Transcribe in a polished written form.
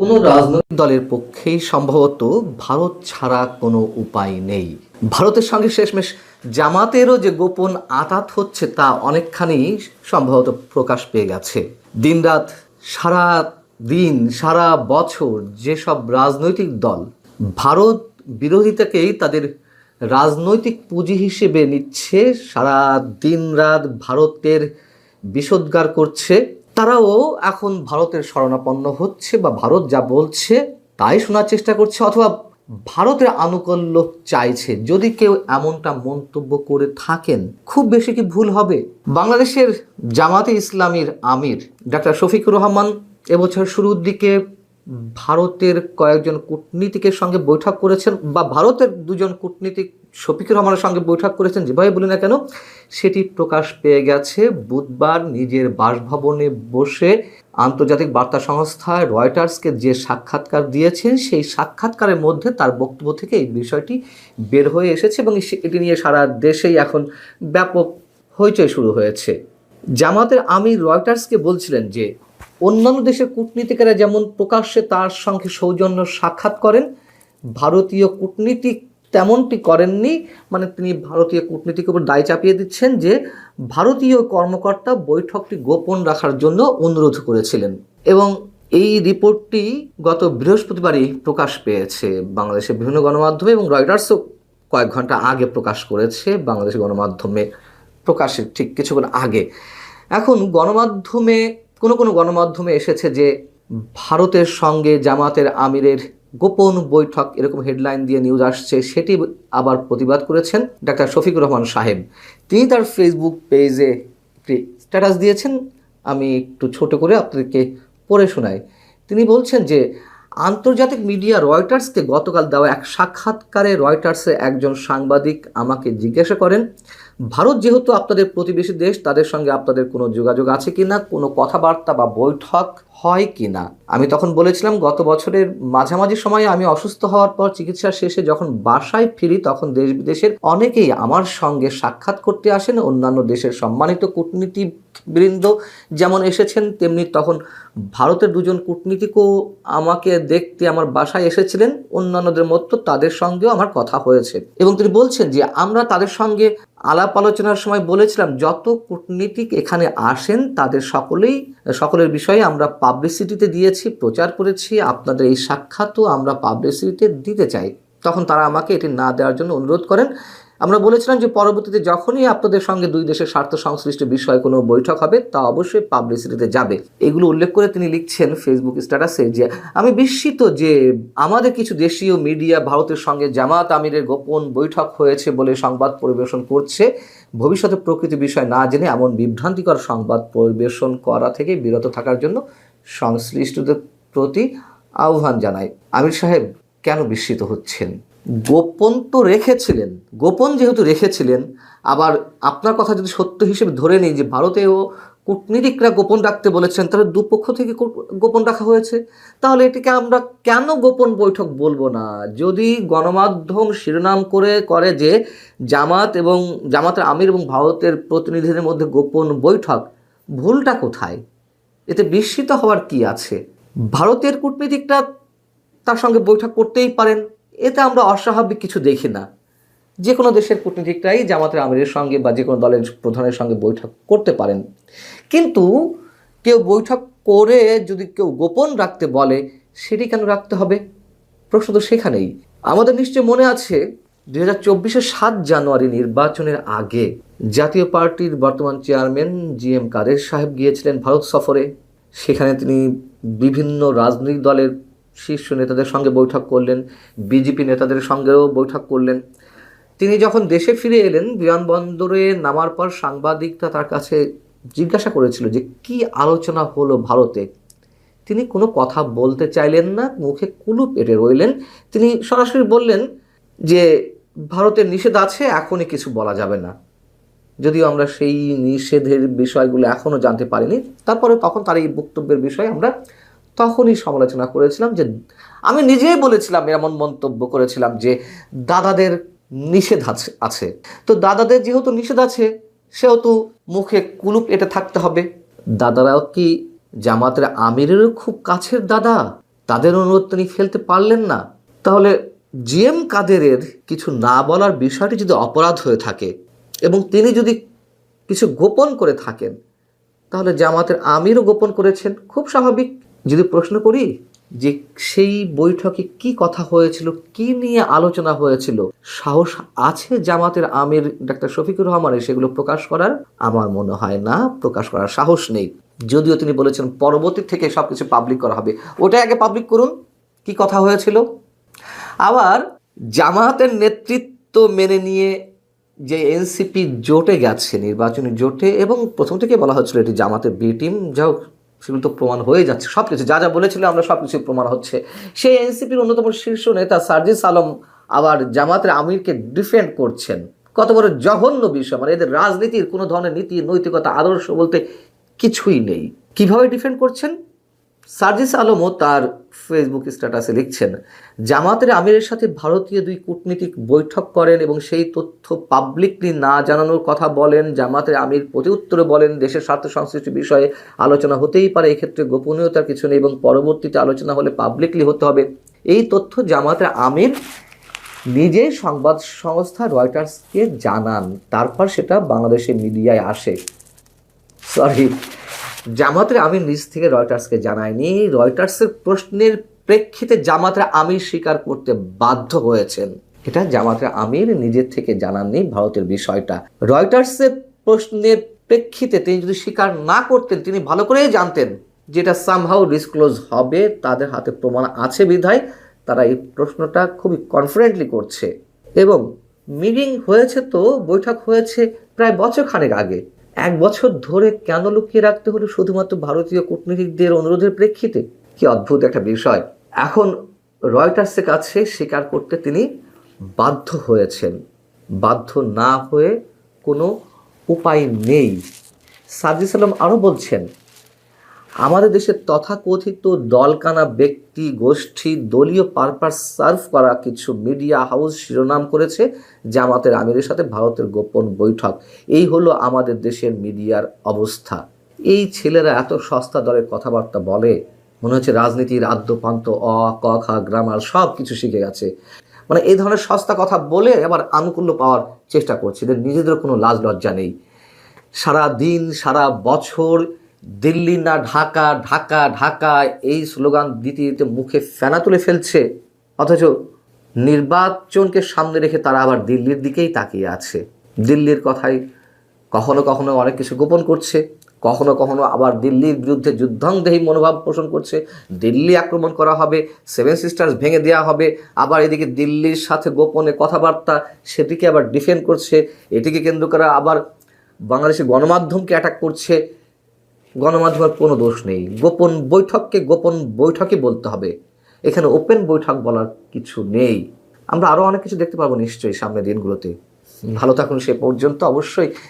কোনো রাজনৈতিক দলের পক্ষেই সম্ভবত ভারত ছাড়া কোনো উপায় নেই। ভারতের সঙ্গে শেষমেশ জামাতেরও যে গোপন আঁতাত হচ্ছে তা অনেকখানি সম্ভবত প্রকাশ পেয়ে গেছে। দিনরাত, সারা দিন, সারা বছর যেসব রাজনৈতিক দল ভারত বিরোধিতাকেই তাদের রাজনৈতিক পুঁজি হিসেবে নিচ্ছে, সারা দিন রাত ভারতের বিষোদ্গার করছে, তারাও এখন ভারতের শরণাপন্ন হচ্ছে বা ভারত যা বলছে তাই শোনার চেষ্টা করছে, অথবা ভারতের আনুকূল্য চাইছে। যদি কেউ এমনটা মন্তব্য করে থাকেন, খুব বেশি কি ভুল হবে? বাংলাদেশের জামাতে ইসলামীর আমির ডাক্তার শফিকুর রহমান এবছর শুরুর দিকে ভারতের কয়েকজন কূটনীতিকের সঙ্গে বৈঠক করেছেন, বা ভারতের দুজন কূটনীতিক শফিকুর রহমানের সঙ্গে বৈঠক করেছেন, যেভাবে বলি না কেন, সেটি প্রকাশ পেয়ে গেছে বুধবার নিজের বাসভবনে বসে আন্তর্জাতিক বার্তা সংস্থা রয়টার্সকে যে সাক্ষাৎকার দিয়েছেন, সেই সাক্ষাৎকারের মধ্যে তার বক্তব্য থেকে এই বিষয়টি বের হয়ে এসেছে এবং এটি নিয়ে সারা দেশেই এখন ব্যাপক হইচই শুরু হয়েছে। জামাতের আমির রয়টার্সকে বলছিলেন যে অন্যান্য দেশের কূটনীতিকেরা যেমন প্রকাশ্যে তার সঙ্গে সৌজন্য সাক্ষাৎ করেন, ভারতীয় কূটনীতিক তেমনটি করেননি। মানে তিনি ভারতীয় কূটনীতিকের উপর দায় চাপিয়ে দিচ্ছেন যে ভারতীয় কর্মকর্তা বৈঠকটি গোপন রাখার জন্য অনুরোধ করেছিলেন। এবং এই রিপোর্টটি গত বৃহস্পতিবারই প্রকাশ পেয়েছে বাংলাদেশের বিভিন্ন গণমাধ্যমে, এবং রয়টার্সও কয়েক ঘন্টা আগে প্রকাশ করেছে বাংলাদেশের গণমাধ্যমে প্রকাশের ঠিক কিছুক্ষণ আগে। এখন গণমাধ্যমে কোনো গণমাধ্যমে এসেছে যে ভারতের সঙ্গে জামাতের আমিরের গোপন বৈঠক, এরকম হেডলাইন দিয়ে নিউজ আসছে। সেটি আবার প্রতিবাদ করেছেন ডাক্তার শফিকুর রহমান সাহেব। তিনি তার ফেসবুক পেজে একটি স্ট্যাটাস দিয়েছেন, আমি একটু ছোট করে আপনাদেরকে পড়ে শোনাই। তিনি বলছেন যে আন্তর্জাতিক মিডিয়া রয়টার্সকে গতকাল দেওয়া এক সাক্ষাৎকারে রয়টার্সের একজন সাংবাদিক আমাকে জিজ্ঞাসা করেন, ভারত যেহেতু আপনাদের প্রতিবেশী দেশ, তাদের সঙ্গে আপনাদের কোনো যোগাযোগ আছে কিনা, কোনো কথাবার্তা বা বৈঠক হয় কিনা। আমি তখন বলেছিলাম, গত বছরের মাঝামাঝি সময়ে আমি অসুস্থ হওয়ার পর চিকিৎসা শেষে যখন বাসায় ফিরি, তখন দেশ বিদেশের অনেকেই আমার সঙ্গে সাক্ষাৎ করতে আসেন। অন্যান্য দেশের সম্মানিত কূটনীতিবৃন্দ যেমন এসেছেন, তেমনি তখন ভারতের দুজন কূটনীতিকও আমাকে দেখতে আমার বাসায় এসেছিলেন। অন্যান্যদের মতো তাদের সঙ্গেও আমার কথা হয়েছে। এবং তিনি বলছেন যে আমরা তাদের সঙ্গে আলাপ আলোচনার সময় বলেছিলাম, যত কূটনীতিক এখানে আসেন তাদের সকলের বিষয়ে আমরা পাবলিসিটিতে দিয়েছি, প্রচার করেছি। আপনাদের এই সাক্ষাৎও আমরা পাবলিসিটিতে দিতে চাই। তখন তারা আমাকে এটি না দেওয়ার জন্য অনুরোধ করেন। আমরা বলেছিলাম যে পরবর্তীতে যখনই আপনাদের সঙ্গে দুই দেশের স্বার্থ সংশ্লিষ্ট বিষয়ে কোনো বৈঠক হবে, তা অবশ্যই পাবলিসিটিতে যাবে। এগুলো উল্লেখ করে তিনি লিখছেন ফেসবুক স্ট্যাটাসে যে আমি বিস্মিত যে আমাদের কিছু দেশীয় মিডিয়া ভারতের সঙ্গে জামাত আমিরের গোপন বৈঠক হয়েছে বলে সংবাদ পরিবেশন করছে। ভবিষ্যতে প্রকৃতি বিষয় না জেনে এমন বিভ্রান্তিকর সংবাদ পরিবেশন করা থেকে বিরত থাকার জন্য সংশ্লিষ্টদের প্রতি আহ্বান জানাই। আমির সাহেব কেন বিস্মিত হচ্ছেন? গোপন তো রেখেছিলেন, গোপন যেহেতু রেখেছিলেন, আবার আপনার কথা যদি সত্য হিসেবে ধরে নিই যে ভারতেও কূটনীতিকরা গোপন রাখতে বলেছেন, তাহলে দুপক্ষ থেকে গোপন রাখা হয়েছে, তাহলে এটিকে আমরা কেন গোপন বৈঠক বলবো না? যদি গণমাধ্যম শিরোনাম করে যে জামাতের আমির এবং ভারতের প্রতিনিধিদের মধ্যে গোপন বৈঠক, ভুলটা কোথায়? এতে বিস্মিত হওয়ার কি আছে? ভারতের কূটনীতিকরা তার সঙ্গে বৈঠক করতেই পারেন, এতে আমরা অস্বাভাবিক কিছু দেখি না। যে কোনো দেশের কূটনীতিকরাই জামাতের আমিরের সঙ্গে বা যে কোনো দলের প্রধানের সঙ্গে বৈঠক করতে পারেন। কিন্তু কেউ বৈঠক করে যদি কেউ গোপন রাখতে বলে, সেটি কেন রাখতে হবে? প্রশ্ন তো সেখানেই। আমাদের নিশ্চয় মনে আছে 2024-এর 7 জানুয়ারি নির্বাচনের আগে জাতীয় পার্টির বর্তমান চেয়ারম্যান GM কাদের সাহেব গিয়েছিলেন ভারত সফরে। সেখানে তিনি বিভিন্ন রাজনৈতিক দলের শীর্ষ নেতাদের সঙ্গে বৈঠক করলেন, বিজেপি নেতাদের সঙ্গেও বৈঠক করলেন। তিনি যখন দেশে ফিরে এলেন, বিমানবন্দরে নামার পর সাংবাদিকরা তার কাছে জিজ্ঞাসা করেছিল যে কি আলোচনা হলো ভারতে। তিনি কোনো কথা বলতে চাইলেন না, মুখে কুলুপ এঁটে রইলেন। তিনি সরাসরি বললেন যে ভারতের নিষেধ আছে, এখনই কিছু বলা যাবে না। যদিও আমরা সেই নিষেধের বিষয়গুলো এখনও জানতে পারিনি, তারপরে তখন তার এই বক্তব্যের বিষয়ে আমরা তখনই সমালোচনা করেছিলাম। যে আমি নিজেই বলেছিলাম, এমন মন্তব্য করেছিলাম যে দাদাদের নিষেধ আছে, তো দাদাদের যেহেতু নিষেধ আছে, সেহেতু মুখে কুলুপ এঁটে থাকতে হবে। দাদারাও কি জামাতের আমিরেরও খুব কাছের দাদা? তাদের অনুরোধ তিনি ফেলতে পারলেন না। তাহলে জিএম কাদেরের কিছু না বলার বিষয়টি যদি অপরাধ হয়ে থাকে এবং তিনি যদি কিছু গোপন করে থাকেন, তাহলে জামাতের আমিরও গোপন করেছেন, খুব স্বাভাবিক। যদি প্রশ্ন করি যে সেই বৈঠকে কি কথা হয়েছিল, কি নিয়ে আলোচনা হয়েছিল, সাহস আছে জামাতের আমির ডাক্তার শফিকুর রহমানের সেগুলো প্রকাশ করার? আমার মনে হয় না, প্রকাশ করার সাহস নেই। যদিও তিনি বলেছেন পরবর্তী থেকে সবকিছু পাবলিক করা হবে, ওটাই আগে পাবলিক করুন কি কথা হয়েছিল। আবার জামাতের নেতৃত্ব মেনে নিয়ে যে এনসিপি জোটে গেছে, নির্বাচনী জোটে, এবং প্রথম থেকে বলা হচ্ছিল এটি জামাতের বি টিম, যাও সেগুলো তো প্রমাণ হয়ে যাচ্ছে, সব কিছু যা যা বলেছিল আমরা সব কিছু প্রমাণ হচ্ছে। সেই এনসিপির অন্যতম শীর্ষ নেতা সার্জিস আলম আবার জামাতের আমিরকে ডিফেন্ড করছেন। কত বড় জঘন্য বিষয়! মানে এদের রাজনীতির কোনো ধরনের নীতি, নৈতিকতা, আদর্শ বলতে কিছুই নেই। কিভাবে ডিফেন্ড করছেন? সার্জিস আলমও তার ফেসবুক স্ট্যাটাসে লিখছেন, জামাতের আমিরের সাথে ভারতীয় দুই কূটনীতিক বৈঠক করেন এবং সেই তথ্য পাবলিকলি না জানানোর কথা বলেন। জামাতের আমির প্রতিউত্তরে বলেন, দেশের স্বার্থ সংশ্লিষ্ট বিষয়ে আলোচনা হতেই পারে, এক্ষেত্রে গোপনীয়তার কিছু নেই এবং পরবর্তীতে আলোচনা হলে পাবলিকলি হতে হবে। এই তথ্য জামাতের আমির নিজেই সংবাদ সংস্থা রয়টার্সকে জানান, তারপর সেটা বাংলাদেশের মিডিয়ায় আসে। সরি, জামাতের আমির নিজ থেকে রয়টার্সকে জানায়নি। রয়টার্সের প্রশ্নের প্রেক্ষিতে জামাতের আমির স্বীকার করতে বাধ্য হয়েছেন। এটা জামাতের আমির নিজের থেকে জানাননি ভারতের বিষয়টা। রয়টার্সের প্রশ্নের প্রেক্ষিতে তিনি যদি স্বীকার না করতেন, তিনি ভালো করেই জানতেন যেটা সামহাউ ডিসক্লোজ হবে, তাদের হাতে প্রমাণ আছে বিধায় তারা এই প্রশ্নটা খুবই কনফিডেন্টলি করছে। এবং মিটিং হয়েছে, তো বৈঠক হয়েছে প্রায় বছরখানেক আগে। 1 বছর ধরে কেন লুকিয়ে রাখতে হলো শুধুমাত্র ভারতীয় কূটনীতিকদের অনুরোধের প্রেক্ষিতে? কি অদ্ভুত একটা বিষয়। এখন রয়টার্সের কাছে স্বীকার করতে তিনি বাধ্য হয়েছেন। বাধ্য না হয়ে কোনো উপায় নেই। সার্জিস আলম আরও বলছেন, আমাদের দেশের তথাকথিত দলকানা ব্যক্তি গোষ্ঠী দলীয় পারপাস সার্ভ করা কিছু মিডিয়া হাউস শিরোনাম করেছে জামাতের আমিরের সাথে ভারতের গোপন বৈঠক। এই হলো আমাদের দেশের মিডিয়ার অবস্থা। এই ছেলেরা এত সস্তা দরের কথাবার্তা বলে, মনে হচ্ছে রাজনীতির আদ্যপান্ত অ ক খ গ্রামার সব কিছু শিখে গেছে। মানে এই ধরনের সস্তা কথা বলে আবার আনুকূল্য পাওয়ার চেষ্টা করছে, এদের নিজেদের কোনো লাজ লজ্জা নেই। সারা দিন সারা বছর দিল্লি না ঢাকা, ঢাকা ঢাকা এই স্লোগান দিতে দিতে মুখে ফেনা তুলে ফেলছে, অথচ নির্বাচনকে সামনে রেখে তারা আবার দিল্লির দিকেই তাকিয়ে আছে। দিল্লির কথাই কখনো কখনো অনেক কিছু গোপন করছে, কখনো কখনো আবার দিল্লির বিরুদ্ধে যুদ্ধাংদেহী মনোভাব পোষণ করছে। দিল্লি আক্রমণ করা হবে, 7 সিস্টার্স ভেঙে দেওয়া হবে, আবার এদিকে দিল্লির সাথে গোপনে কথাবার্তা, সেটিকে আবার ডিফেন্ড করছে। এটিকে কেন্দ্র করে আবার বাংলাদেশের গণমাধ্যমকে অ্যাটাক করছে। গণমাধ্যমের কোনো দোষ নেই, গোপন বৈঠককে গোপন বৈঠকই বলতে হবে, এখানে ওপেন বৈঠক বলার কিছু নেই। আমরা আরও অনেক কিছু দেখতে পারবো নিশ্চয়ই সামনের দিনগুলোতে। ভালো থাকুন সে পর্যন্ত। অবশ্যই